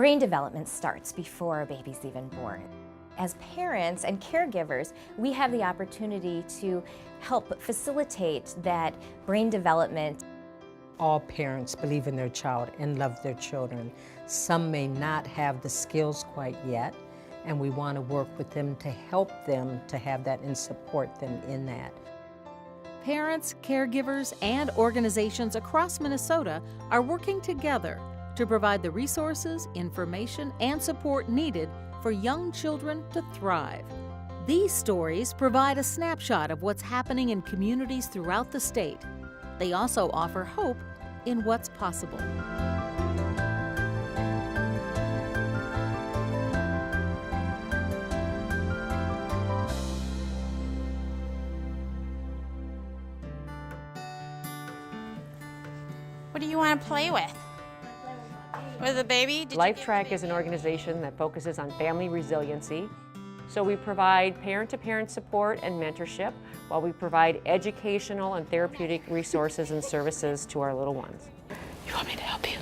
Brain development starts before a baby's even born. As parents and caregivers, we have the opportunity to help facilitate that brain development. All parents believe in their child and love their children. Some may not have the skills quite yet, and we want to work with them to help them to have that and support them in that. Parents, caregivers, and organizations across Minnesota are working together to provide the resources, information, and support needed for young children to thrive. These stories provide a snapshot of what's happening in communities throughout the state. They also offer hope in what's possible. What do you want to play with? With a baby? LifeTrack is an organization that focuses on family resiliency. So we provide parent-to-parent support and mentorship while we provide educational and therapeutic resources and services to our little ones. You want me to help you?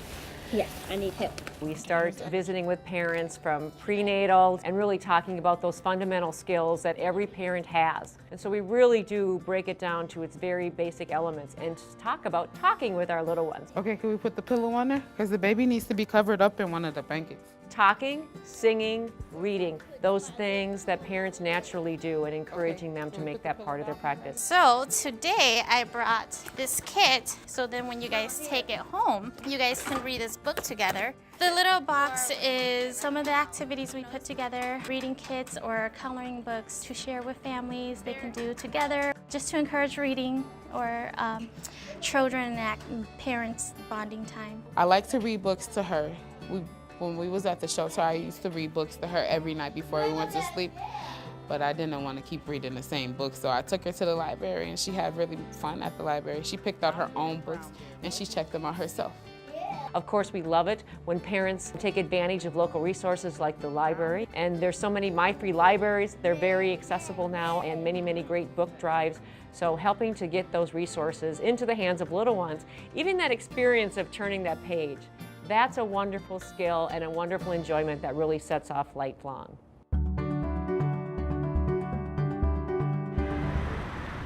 Yes, I need help. We start visiting with parents from prenatal and really talking about those fundamental skills that every parent has. And so we really do break it down to its very basic elements and talk about talking with our little ones. Okay, can we put the pillow on there? Because the baby needs to be covered up in one of the blankets. Talking, singing, reading, those things that parents naturally do, and encouraging them to make that part of their practice. So today I brought this kit, so then when you guys take it home, you guys can read this book together. The little box is some of the activities we put together, reading kits or coloring books to share with families they can do together, just to encourage reading or children and parents bonding time. I like to read books to her. When we was at the shelter, I used to read books to her every night before we went to sleep, but I didn't want to keep reading the same book, so I took her to the library, and she had really fun at the library. She picked out her own books, and she checked them out herself. Of course, we love it when parents take advantage of local resources like the library, and there's so many My Free Libraries. They're very accessible now, and many, many great book drives. So helping to get those resources into the hands of little ones, even that experience of turning that page, that's a wonderful skill and a wonderful enjoyment that really sets off lifelong.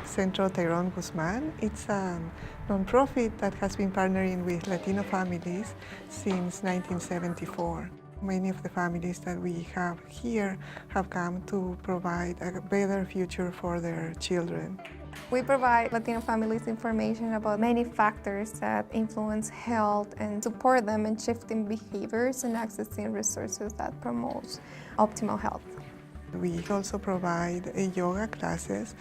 Centro Tyrone Guzman. It's a nonprofit that has been partnering with Latino families since 1974. Many of the families that we have here have come to provide a better future for their children. We provide Latino families information about many factors that influence health and support them in shifting behaviors and accessing resources that promote optimal health. We also provide yoga classes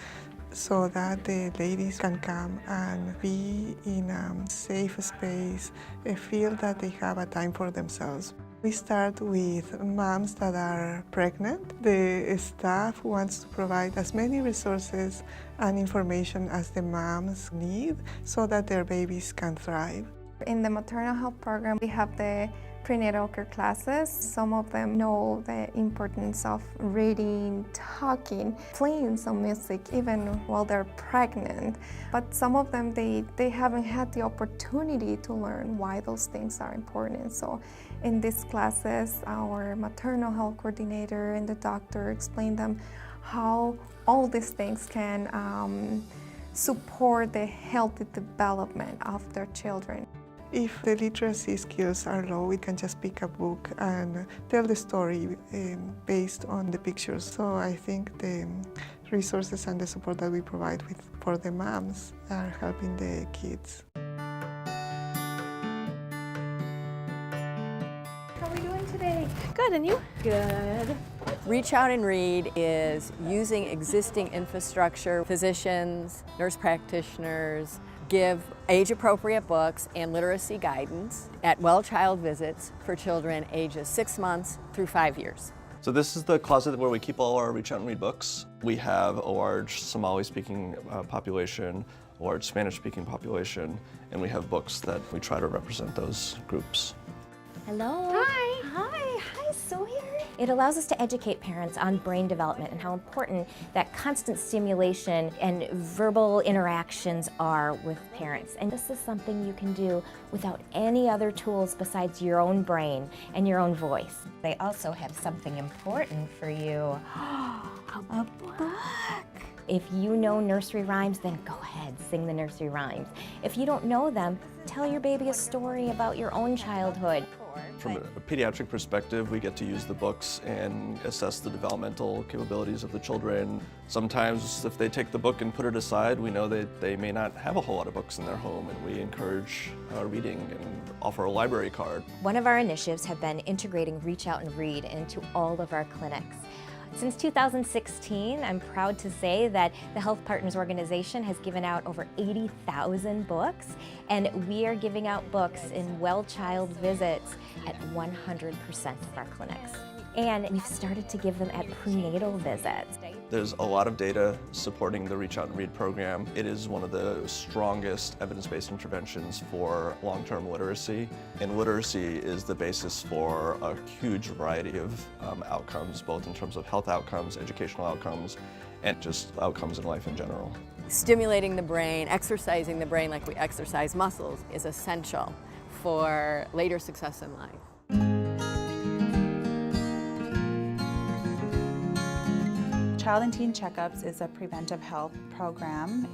so that the ladies can come and be in a safe space, feel that they have a time for themselves. We start with moms that are pregnant. The staff wants to provide as many resources and information as the moms need so that their babies can thrive. In the maternal health program, we have the prenatal care classes. Some of them know the importance of reading, talking, playing some music even while they're pregnant. But some of them, they haven't had the opportunity to learn why those things are important. So in these classes, our maternal health coordinator and the doctor explain them how all these things can support the healthy development of their children. If the literacy skills are low, we can just pick a book and tell the story based on the pictures. So I think the resources and the support that we provide for the moms are helping the kids. How are we doing today? Good, and you? Good. Reach Out and Read is using existing infrastructure. Physicians, nurse practitioners give age-appropriate books and literacy guidance at well child visits for children ages 6 months through 5 years. So this is the closet where we keep all our Reach Out and Read books. We have a large Somali-speaking population, a large Spanish-speaking population, and we have books that we try to represent those groups. Hello. Hi. Hi, Sawyer. It allows us to educate parents on brain development and how important that constant stimulation and verbal interactions are with parents. And this is something you can do without any other tools besides your own brain and your own voice. They also have something important for you. A book! If you know nursery rhymes, then go ahead, sing the nursery rhymes. If you don't know them, tell your baby a story about your own childhood. From a pediatric perspective, we get to use the books and assess the developmental capabilities of the children. Sometimes if they take the book and put it aside, we know that they may not have a whole lot of books in their home, and we encourage reading and offer a library card. One of our initiatives have been integrating Reach Out and Read into all of our clinics. Since 2016, I'm proud to say that the Health Partners Organization has given out over 80,000 books, and we are giving out books in well child visits at 100% of our clinics. And we've started to give them at prenatal visits. There's a lot of data supporting the Reach Out and Read program. It is one of the strongest evidence-based interventions for long-term literacy. And literacy is the basis for a huge variety of outcomes, both in terms of health outcomes, educational outcomes, and just outcomes in life in general. Stimulating the brain, exercising the brain like we exercise muscles is essential for later success in life. Child and Teen Checkups is a preventive health program.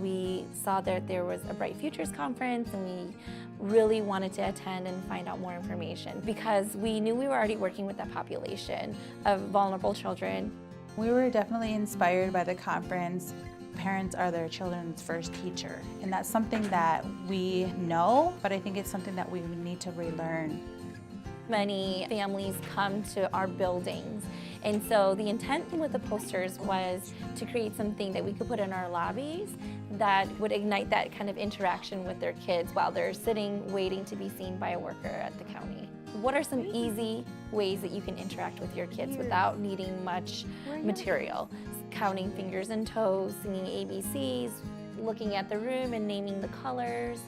We saw that there was a Bright Futures conference, and we really wanted to attend and find out more information because we knew we were already working with that population of vulnerable children. We were definitely inspired by the conference. Parents are their children's first teacher, and that's something that we know, but I think it's something that we need to relearn. Many families come to our buildings, and so the intent with the posters was to create something that we could put in our lobbies that would ignite that kind of interaction with their kids while they're sitting waiting to be seen by a worker at the county. What are some easy ways that you can interact with your kids without needing much material? Counting fingers and toes, singing ABCs, looking at the room and naming the colors.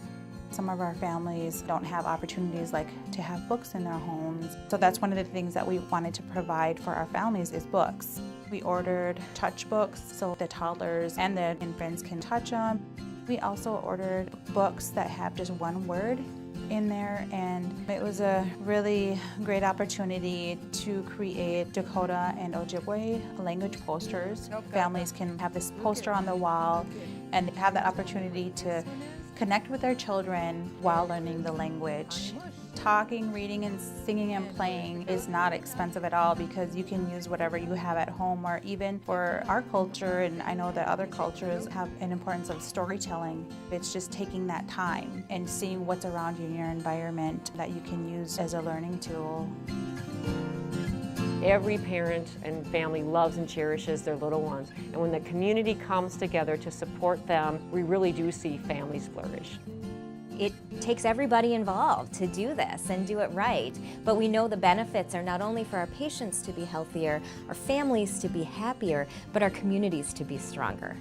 Some of our families don't have opportunities like to have books in their homes. So that's one of the things that we wanted to provide for our families is books. We ordered touch books so the toddlers and the infants can touch them. We also ordered books that have just one word in there, and it was a really great opportunity to create Dakota and Ojibwe language posters. Families can have this poster on the wall and have that opportunity to connect with their children while learning the language. Talking, reading, and singing and playing is not expensive at all because you can use whatever you have at home, or even for our culture, and I know that other cultures have an importance of storytelling. It's just taking that time and seeing what's around you in your environment that you can use as a learning tool. Every parent and family loves and cherishes their little ones, and when the community comes together to support them, we really do see families flourish. It takes everybody involved to do this and do it right, but we know the benefits are not only for our patients to be healthier, our families to be happier, but our communities to be stronger.